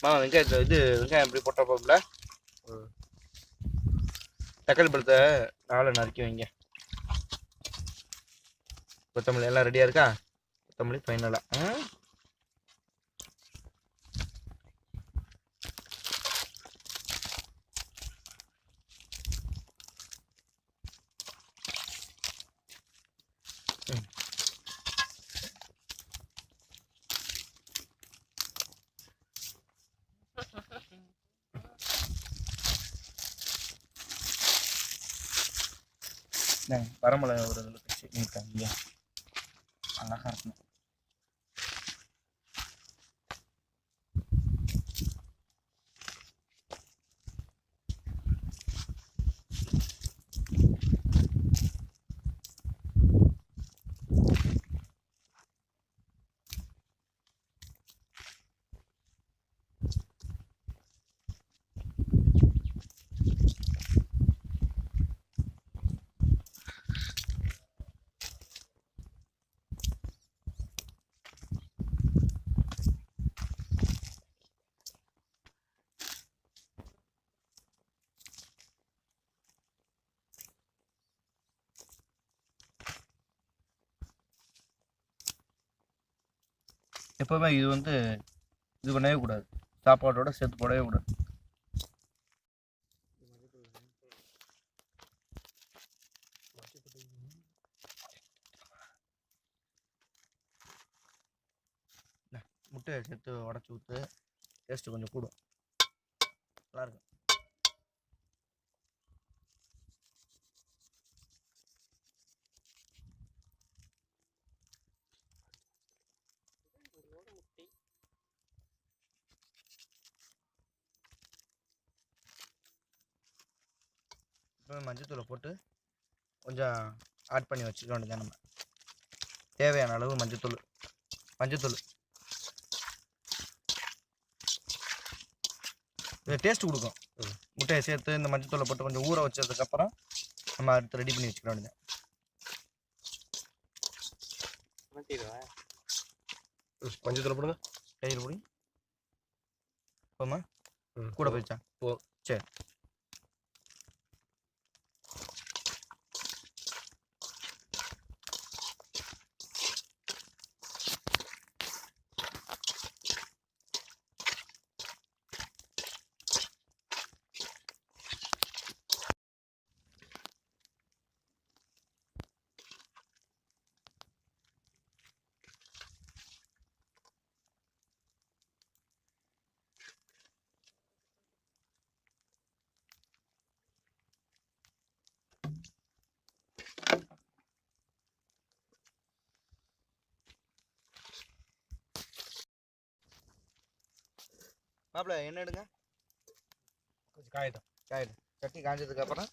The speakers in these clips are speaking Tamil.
வெங்காயத்தை வெங்காயம் எப்படி போட்டா போகல. தக்காளி பழத்தை 4 நறுக்கி வைங்க. கொத்தமல்லி எல்லாம் ரெடியா இருக்கா? கொத்தமல்லி ஃபைனலா வரமிளகா ஒரு இதில் வச்சு நீட்டாங்க. அழகாக இருக்கணும். எப்போவுமே இது பண்ணவே கூடாது. சாப்பாட்டோட சேர்த்து போடவே கூடாது. முட்டையை சேர்த்து உடச்சி ஊற்று. டேஸ்ட்டு கொஞ்சம் கூடும். நல்லாயிருக்கும். இப்போ மஞ்சத்தூளை போட்டு கொஞ்சம் ஆட் பண்ணி வச்சுக்க வேண்டியதான். நம்ம தேவையான அளவு மஞ்சத்தூள் இது டேஸ்ட் கொடுக்கும். முட்டையை சேர்த்து இந்த மஞ்சத்தூளை போட்டு கொஞ்சம் ஊற வச்சதுக்கப்புறம் நம்ம அடுத்து ரெடி பண்ணி வச்சுக்க வேண்டியதான். மஞ்சத்தூளை போடுங்க. கையில் போடி போமா. கூட போயிடுச்சா? சரி. மாப்பிள்ள என்ன எடுங்க. கொஞ்சம் காயிடும். சட்னி காய்ஞ்சதுக்கப்புறம்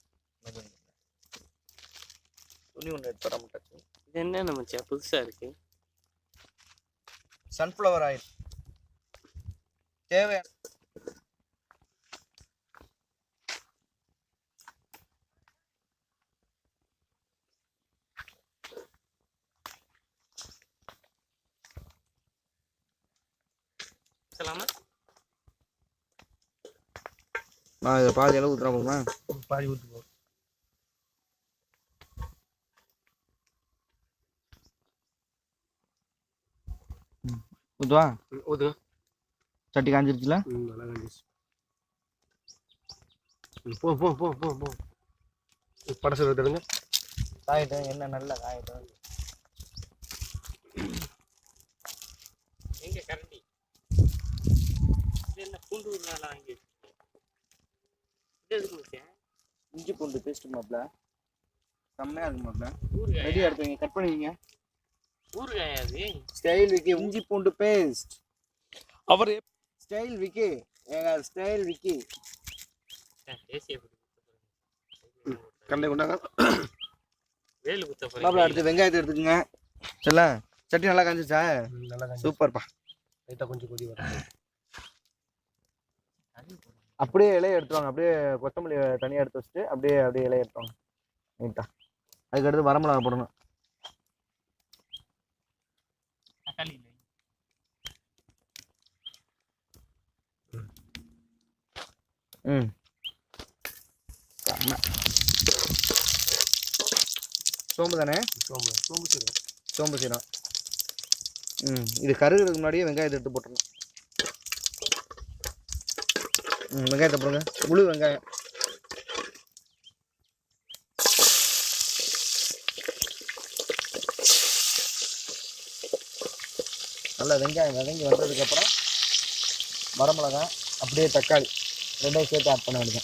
துணி ஒன்று எடுத்து வர மாட்டாச்சு. இது என்ன நம்ம புதுசாக இருக்கு? சன்ஃப்ளவர் ஆயில் தேவையான இதை பாதி அளவு ஊற்றுறா போமா. பாதி ஊற்று போ. ஊற்றுவா ஊற்றுங்க. சட்டி காஞ்சிருச்சுல? நல்லா காஞ்சிருச்சு. போ படசு எடுத்துடுங்க. காயிட்டும் என்ன நல்லா காயிட்டும். எங்க கரண்டி என்ன பூண்டு வாங்கி இஞ்சி பூண்டு பேஸ்ட் மாப்பிள்ள செம்மையா இருக்கு மாப்பிள்ள. ரெடியா எடுத்துங்க. கட் பண்ணுவீங்க. ஊறுகாயா அது? ஸ்டைல் விக்கி இஞ்சி பூண்டு பேஸ்ட். அவர் ஸ்டைல் விக்கி ஸ்டைல் விக்கி கண்டே கொண்டாங்க. வேலு குத்த மாப்பிள்ள அடுத்து வெங்காயத்தை எடுத்துக்கங்க. சரில? சட்னி நல்லா காஞ்சிச்சா? நல்லா காஞ்சி. சூப்பர்ப்பா. லைட்டாக கொஞ்சம் கொதி வரும். அப்படியே இலையை எடுத்துவாங்க. அப்படியே கொத்தமல்லி தனியாக எடுத்து வச்சுட்டு அப்படியே இலையை எடுத்துவாங்க நீட்டா. அதுக்கடுத்து வரமிளகா போடணும். ம் செம்ம. சோம்பு தானே? சோம்பு சீரம். இது கருகிறதுக்கு முன்னாடியே வெங்காயத்தை எடுத்து போட்டுடணும். வெங்காயத்தை போடுங்க, முழு வெங்காயம். நல்லா வெங்காயம் வதங்கி வந்ததுக்கப்புறம் வரமிளகாய் அப்படியே தக்காளி ரெண்டையும் சேர்த்து ஆட் பண்ண வேண்டியது.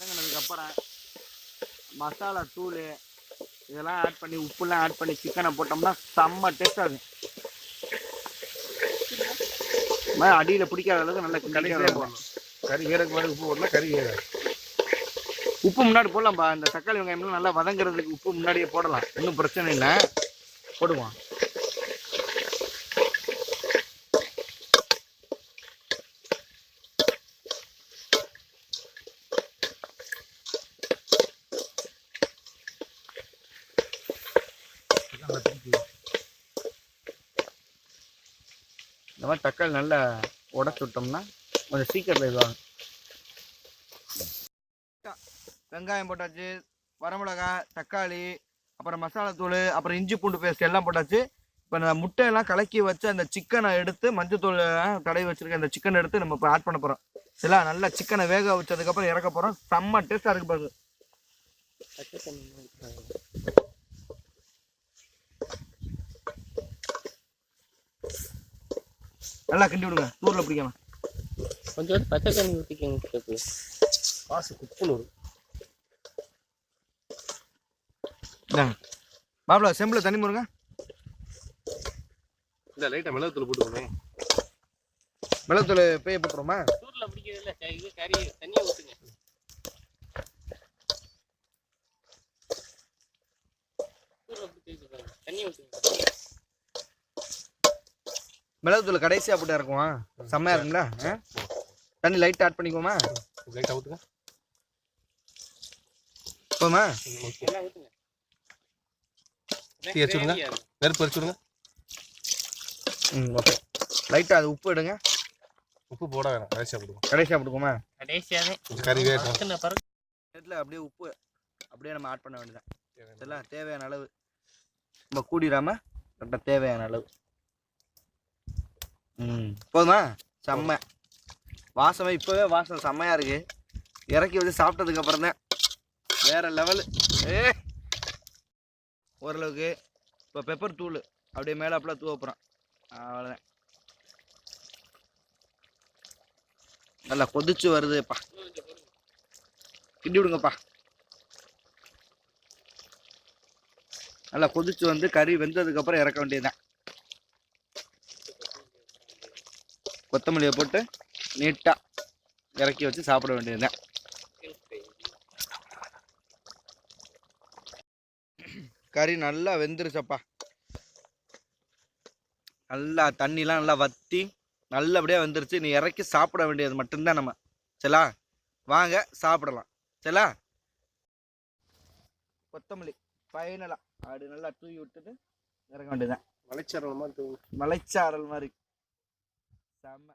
வதங்கினதுக்கப்புறம் மசாலா தூள் இதெல்லாம் ஆட் பண்ணி உப்புலாம் ஆட் பண்ணி சிக்கனை போட்டோம்னா செம்ம டேஸ்ட்டாக இருக்கும். அடியில் பிடிக்காத அளவுக்கு நல்லா கடைசியாக போடணும். கறி வேறக்கு மாதிரி உப்பு போடலாம், கறி வேற உப்பு முன்னாடி போடலாம்ப்பா. இந்த தக்காளி வெங்காயம்லாம் நல்லா வதங்குறதுக்கு உப்பு முன்னாடியே போடலாம், ஒன்றும் பிரச்சனை இல்லை, போடுவோம். இந்த மாதிரி தக்காளி நல்லா உடச்சி விட்டோம்னா கொஞ்சம் சீக்கிரத்தில் இதுவாகும். வெங்காயம் போட்டாச்சு, வரமிளகாய், தக்காளி, அப்புறம் மசாலா தூள், அப்புறம் இஞ்சி பூண்டு பேஸ்ட் எல்லாம் போட்டாச்சு. இப்போ நான் முட்டையெல்லாம் கலக்கி வச்சு அந்த சிக்கனை எடுத்து மஞ்சத்தூள் தடவி வச்சுருக்க அந்த சிக்கனை எடுத்து நம்ம இப்போ ஆட் பண்ண போகிறோம். சரிங்களா? நல்லா சிக்கனை வேக வச்சதுக்கப்புறம் இறக்க போகிறோம். செம்ம டேஸ்ட்டாக இருக்கு பாருங்க. நல்லா கிண்டி விடுங்க, தூரில் பிடிக்கலாம். கொஞ்சம் பச்சை தண்ணி ஊற்றிக்கங்க. காசு குப்புன்னு வரும். மாப்பிள்ள செம்பில் தண்ணி முருங்க. இல்லை லைட்டாக மிளகுத்தூள் போட்டுக்கணும். மிளகுத்தூள் பேய போட்டுருமா? தூரில் பிடிக்கிறது இல்லை, இது கறி தண்ணியை ஊற்றுங்க. தூரில் பிடிச்சி தண்ணி ஊற்றுங்க. மிளகுத்தூள் கடைசியாக போட்டு இறக்குமா? செம்மையாக இருக்குங்களா? தண்ணி லைட்டாக ஆட் பண்ணிக்குவோமா? லைட்டாக ஊற்றுங்க. போமா? எல்லாம் ஊற்றுங்க. தீ வச்சுடுங்க, நெருப்பு வச்சுடுங்க. ஓகே. லைட்டாக அது உப்பு எடுங்க. உப்பு போட வேணாம், கடைசியாக போடுவோம். கடைசியாக போட்டுக்கோமா? கடைசியாகவே கறி வேணும். நேரத்தில் அப்படியே உப்பு அப்படியே நம்ம ஆட் பண்ண வேண்டியதான். இதெல்லாம் தேவையான அளவு, நம்ம கூடிடாமல் கரெக்டாக தேவையான அளவு. போதுமா? செம்ம வாசமே, இப்போவே வாசம் செம்மையாக இருக்குது. இறக்கி வச்சு சாப்பிட்டதுக்கப்புறம் தான் வேறு லெவலு. ஓரளவுக்கு இப்போ பெப்பர் தூள் அப்படியே மேலே அப்படிலாம் தூவ போகிறோம். அவ்வளோதான். நல்லா கொதிச்சு வருதுப்பா, கிண்டி விடுங்கப்பா. நல்லா கொதிச்சு வந்து கறி வெந்ததுக்கப்புறம் இறக்க வேண்டியதுதான். கொத்தமல்லியை போட்டு நீட்டாக இறக்கி வச்சு சாப்பிட வேண்டியதுதான். கறி நல்லா வெந்துருச்சப்பா. நல்லா தண்ணிலாம் நல்லா வற்றி நல்லபடியாக வெந்துருச்சு. நீ இறக்கி சாப்பிட வேண்டியது மட்டும்தான் நம்ம. சரிலா? வாங்க சாப்பிடலாம். சரிலா? கொத்தமல்லி ஃபைனலாக அப்படி நல்லா தூவி விட்டுட்டு இறக்க வேண்டியதுதான். மலைச்சாரல் மாதிரி மலைச்சாரல் மாதிரி செம்ம.